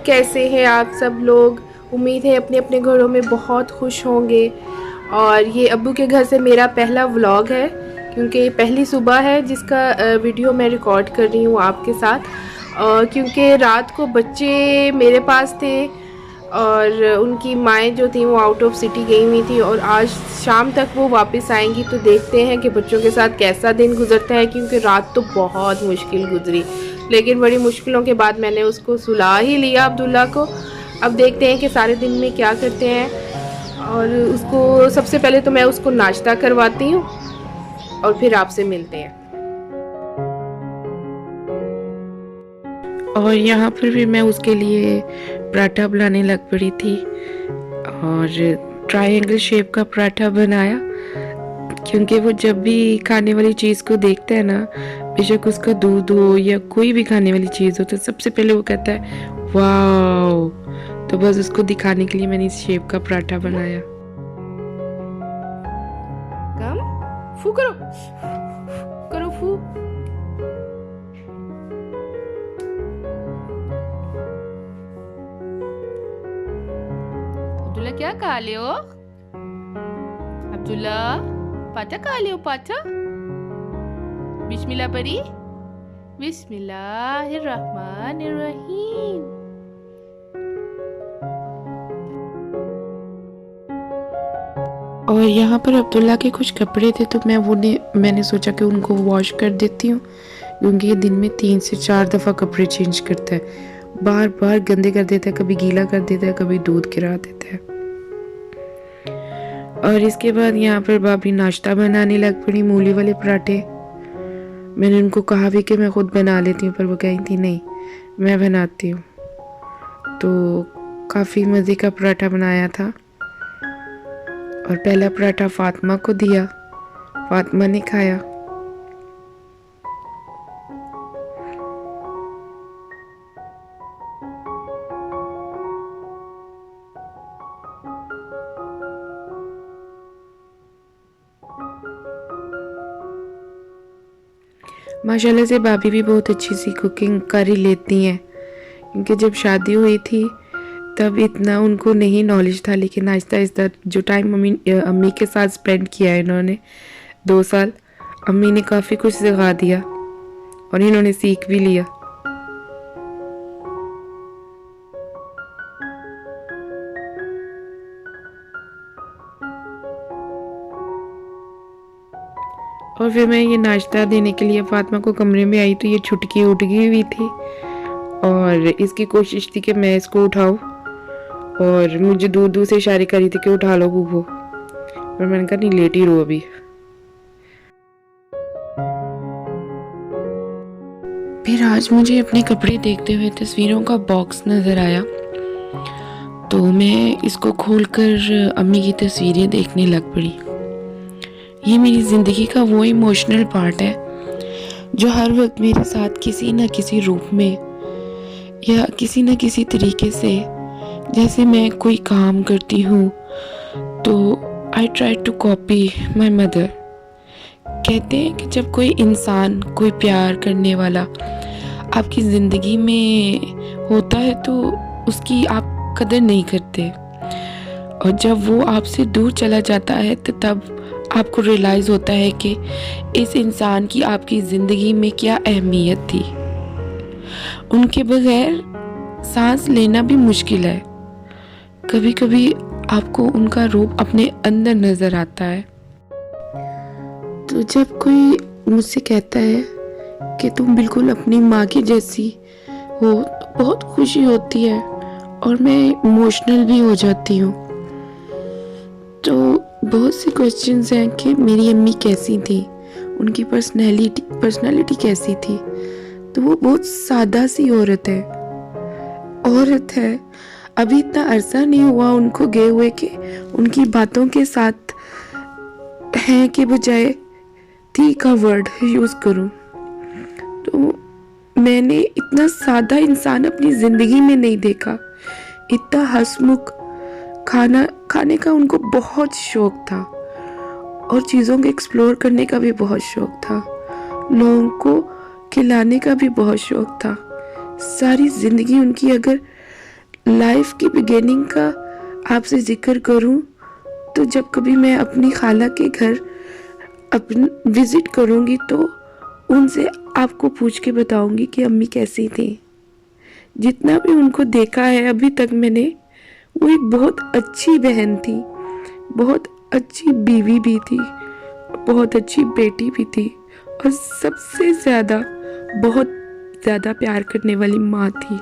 कैसे हैं आप सब लोग। उम्मीद है अपने अपने घरों में बहुत खुश होंगे। और ये अब्बू के घर से मेरा पहला व्लॉग है, क्योंकि पहली सुबह है जिसका वीडियो मैं रिकॉर्ड कर रही हूँ आपके साथ। क्योंकि रात को बच्चे मेरे पास थे और उनकी माएँ जो थी वो आउट ऑफ सिटी गई हुई थी, और आज शाम तक वो वापस आएंगी। तो देखते हैं कि बच्चों के साथ कैसा दिन गुजरता है, क्योंकि रात तो बहुत मुश्किल गुजरी, लेकिन बड़ी मुश्किलों के बाद मैंने उसको सुला ही लिया अब्दुल्ला को। अब देखते हैं कि सारे दिन में क्या करते हैं। और उसको सबसे पहले तो मैं उसको नाश्ता करवाती हूँ और फिर आपसे मिलते हैं। और यहाँ पर भी मैं उसके लिए पराठा बनाने लग पड़ी थी और ट्रायंगल शेप का पराठा बनाया, क्योंकि वो जब भी खाने वाली चीज़ को देखता है ना, बेशक उसका दूध हो या कोई भी खाने वाली चीज़ हो, तो सबसे पहले वो कहता है वाओ। तो बस उसको दिखाने के लिए मैंने इस शेप का पराठा बनाया। कम फू करो, करो फू। अब्दुल्ला क्या खा ले हो? अब्दुल्ला पाटा खा ले हो? पाटा बिस्मिल्लाह परी, बिस्मिल्लाहिर्रहमानिर्रहीम। और यहाँ पर अब्दुल्ला के कुछ कपड़े थे, तो मैंने सोचा कि उनको वॉश कर देती हूँ, क्योंकि ये दिन में 3 से 4 दफ़ा कपड़े चेंज करता है, बार बार गंदे कर देता है, कभी गीला कर देता है, कभी दूध गिरा देता है। और इसके बाद यहाँ पर भाभी नाश्ता बनाने लग पड़ी, मूली वाले पराठे। मैंने उनको कहा भी कि मैं खुद बना लेती हूँ, पर वो कही थी नहीं मैं बनाती हूँ। तो काफ़ी मज़े का पराठा बनाया था और पहला पराठा फातिमा को दिया, फातिमा ने खाया। माशाल्लाह से भाभी भी बहुत अच्छी सी कुकिंग कर ही लेती हैं, क्योंकि जब शादी हुई थी तब इतना उनको नहीं नॉलेज था, लेकिन आहिस्ता आहिस्ता जो टाइम अम्मी के साथ स्पेंड किया है इन्होंने 2 साल, अम्मी ने काफ़ी कुछ सिखा दिया और इन्होंने सीख भी लिया। और फिर मैं ये नाश्ता देने के लिए फातिमा को कमरे में आई, तो ये छुटकी उठ गई हुई थी और इसकी कोशिश थी कि मैं इसको उठाऊं, और मुझे दूर दूर से इशारे करी थी कि उठा लो बूबो, और मैंने कहा नहीं लेट ही रहो अभी। फिर आज मुझे अपने कपड़े देखते हुए तस्वीरों का बॉक्स नज़र आया, तो मैं इसको खोलकर अम्मी की तस्वीरें देखने लग पड़ी। ये मेरी ज़िंदगी का वो इमोशनल पार्ट है जो हर वक्त मेरे साथ किसी न किसी रूप में या किसी न किसी तरीके से, जैसे मैं कोई काम करती हूँ तो I try to copy my mother. कहते हैं कि जब कोई इंसान, कोई प्यार करने वाला आपकी ज़िंदगी में होता है तो उसकी आप कदर नहीं करते, और जब वो आपसे दूर चला जाता है तो तब आपको रियलाइज़ होता है कि इस इंसान की आपकी ज़िंदगी में क्या अहमियत थी। उनके बगैर सांस लेना भी मुश्किल है। कभी कभी आपको उनका रूप अपने अंदर नज़र आता है। तो जब कोई मुझसे कहता है कि तुम बिल्कुल अपनी माँ की जैसी हो, तो बहुत खुशी होती है और मैं इमोशनल भी हो जाती हूँ। तो बहुत से क्वेश्चंस हैं कि मेरी अम्मी कैसी थी, उनकी पर्सनालिटी कैसी थी। तो वो बहुत सादा सी औरत है। अभी इतना अरसा नहीं हुआ उनको गए हुए कि उनकी बातों के साथ है कि बजाय थी का वर्ड यूज़ करूं। तो मैंने इतना सादा इंसान अपनी ज़िंदगी में नहीं देखा। इतना हंसमुख, खाने का उनको बहुत शौक था और चीज़ों को एक्सप्लोर करने का भी बहुत शौक था, लोगों को खिलाने का भी बहुत शौक था। सारी ज़िंदगी उनकी अगर लाइफ की बिगिनिंग का आपसे जिक्र करूं तो जब कभी मैं अपनी खाला के घर विज़िट करूंगी तो उनसे आपको पूछ के बताऊंगी कि अम्मी कैसी थी। जितना भी उनको देखा है अभी तक मैंने, वो एक बहुत अच्छी बहन थी, बहुत अच्छी बीवी भी थी, बहुत अच्छी बेटी भी थी और सबसे ज़्यादा बहुत ज़्यादा प्यार करने वाली माँ थी।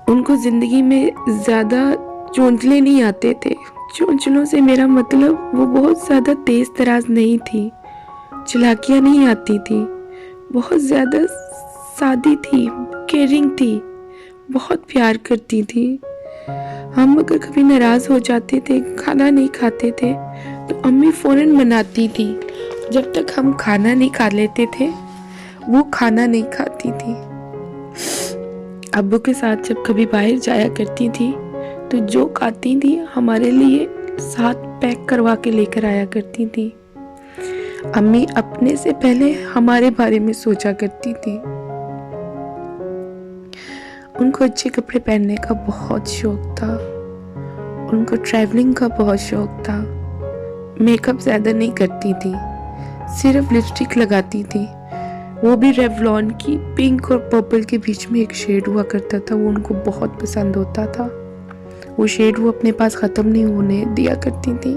उनको ज़िंदगी में ज़्यादा चोंचले नहीं आते थे। चोंचलों से मेरा मतलब वो बहुत ज़्यादा तेज़ तराज नहीं थी, चालाकियाँ नहीं आती थी, बहुत ज़्यादा सादी थी, केयरिंग थी, बहुत प्यार करती थी। हम अगर कभी नाराज़ हो जाते थे, खाना नहीं खाते थे तो अम्मी फ़ौरन मनाती थी। जब तक हम खाना नहीं खा लेते थे वो खाना नहीं खाती थी। अब्बू के साथ जब कभी बाहर जाया करती थी तो जो खाती थी हमारे लिए साथ पैक करवा के लेकर आया करती थी। अम्मी अपने से पहले हमारे बारे में सोचा करती थी। उनको अच्छे कपड़े पहनने का बहुत शौक था, उनको ट्रैवलिंग का बहुत शौक था। मेकअप ज़्यादा नहीं करती थी, सिर्फ लिपस्टिक लगाती थी, वो भी रेवलॉन की पिंक और पर्पल के बीच में एक शेड हुआ करता था, वो उनको बहुत पसंद होता था। वो शेड वो अपने पास ख़त्म नहीं होने दिया करती थी।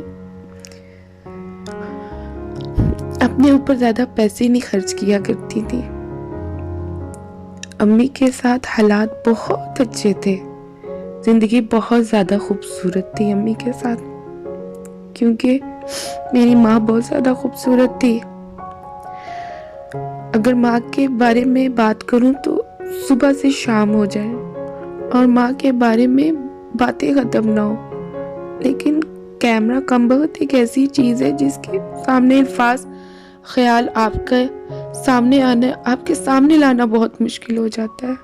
अपने ऊपर ज़्यादा पैसे नहीं खर्च किया करती थी। अम्मी के साथ हालात बहुत अच्छे थे, ज़िंदगी बहुत ज़्यादा खूबसूरत थी अम्मी के साथ, क्योंकि मेरी माँ बहुत ज़्यादा खूबसूरत थी। अगर माँ के बारे में बात करूँ तो सुबह से शाम हो जाए और माँ के बारे में बातें ख़त्म ना हो, लेकिन कैमरा कमबख्त एक ऐसी चीज़ है जिसके सामने अल्फाज ख्याल आपके सामने लाना बहुत मुश्किल हो जाता है।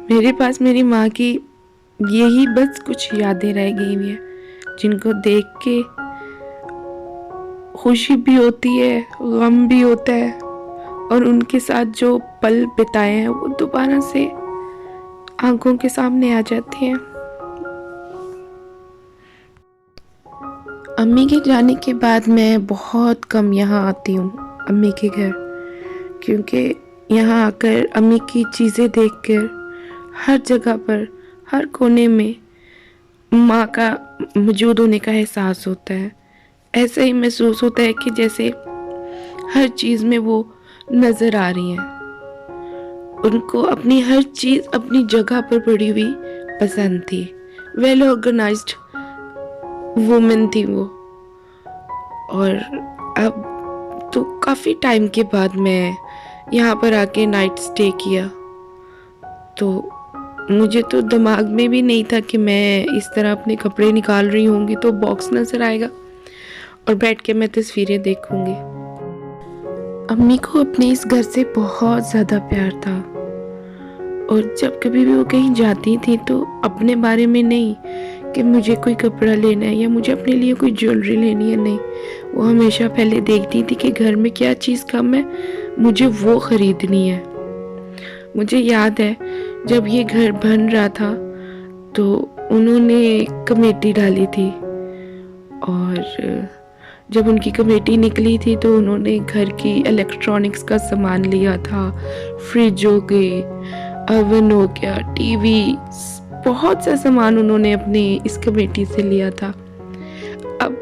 मेरे पास मेरी माँ की यही बस कुछ यादें रह गई हुई हैं जिनको देख के खुशी भी होती है, गम भी होता है, और उनके साथ जो पल बिताए हैं वो दोबारा से आंखों के सामने आ जाते हैं। अम्मी के जाने के बाद मैं बहुत कम यहाँ आती हूँ अम्मी के घर, क्योंकि यहाँ आकर अम्मी की चीज़ें देखकर हर जगह पर, हर कोने में माँ का मौजूद होने का एहसास होता है। ऐसा ही महसूस होता है कि जैसे हर चीज़ में वो नज़र आ रही हैं। उनको अपनी हर चीज़ अपनी जगह पर पड़ी हुई पसंद थी। वेल ऑर्गेनाइज्ड वुमेन थी वो। और अब तो काफ़ी टाइम के बाद मैं यहाँ पर आके नाइट स्टे किया, तो मुझे तो दिमाग में भी नहीं था कि मैं इस तरह अपने कपड़े निकाल रही होंगी तो बॉक्स नज़र आएगा और बैठ के मैं तस्वीरें देखूंगी। अम्मी को अपने इस घर से बहुत ज़्यादा प्यार था, और जब कभी भी वो कहीं जाती थी तो अपने बारे में नहीं कि मुझे कोई कपड़ा लेना है या मुझे अपने लिए कोई ज्वेलरी लेनी है, नहीं, वो हमेशा पहले देखती थी कि घर में क्या चीज़ कम है, मुझे वो ख़रीदनी है। मुझे याद है जब ये घर बन रहा था तो उन्होंने कमेटी डाली थी, और जब उनकी कमेटी निकली थी तो उन्होंने घर की इलेक्ट्रॉनिक्स का सामान लिया था, फ्रिज हो गए, ओवन हो गया, टीवी, बहुत सा सामान उन्होंने अपनी इस कमेटी से लिया था। अब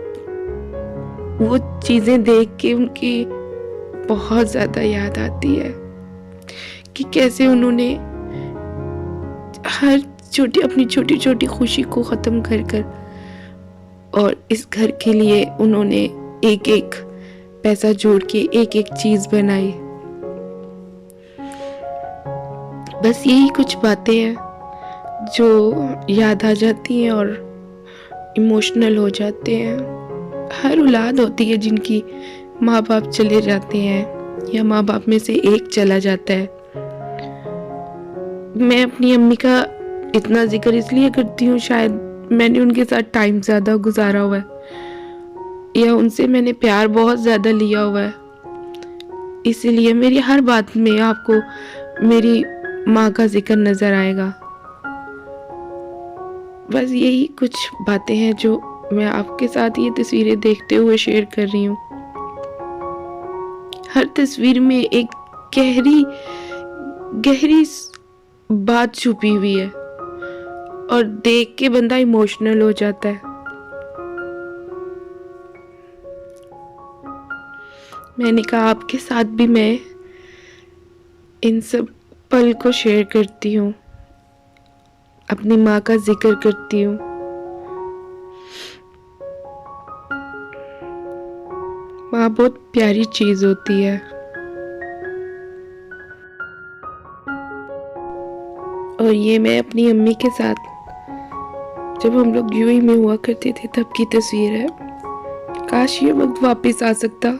वो चीज़ें देख के उनकी बहुत ज़्यादा याद आती है कि कैसे उन्होंने अपनी छोटी छोटी खुशी को ख़त्म कर कर और इस घर के लिए उन्होंने एक एक पैसा जोड़ के एक एक चीज़ बनाई। बस यही कुछ बातें हैं जो याद आ जाती हैं और इमोशनल हो जाते हैं। हर औलाद होती है जिनकी माँ बाप चले जाते हैं या माँ बाप में से एक चला जाता है। मैं अपनी अम्मी का इतना जिक्र इसलिए करती हूँ, शायद मैंने उनके साथ टाइम ज़्यादा गुजारा हुआ है या उनसे मैंने प्यार बहुत ज़्यादा लिया हुआ है। इसीलिए मेरी हर बात में आपको मेरी माँ का जिक्र नज़र आएगा। बस यही कुछ बातें हैं जो मैं आपके साथ ये तस्वीरें देखते हुए शेयर कर रही हूँ। हर तस्वीर में एक गहरी गहरी बात छुपी हुई है और देख के बंदा इमोशनल हो जाता है। मैंने कहा आपके साथ भी मैं इन सब पल को शेयर करती हूँ, अपनी माँ का जिक्र करती हूँ। माँ बहुत प्यारी चीज़ होती है और ये मैं अपनी अम्मी के साथ जब हम लोग यूएई में हुआ करते थे तब की तस्वीर है। काश ये वक्त वापस आ सकता।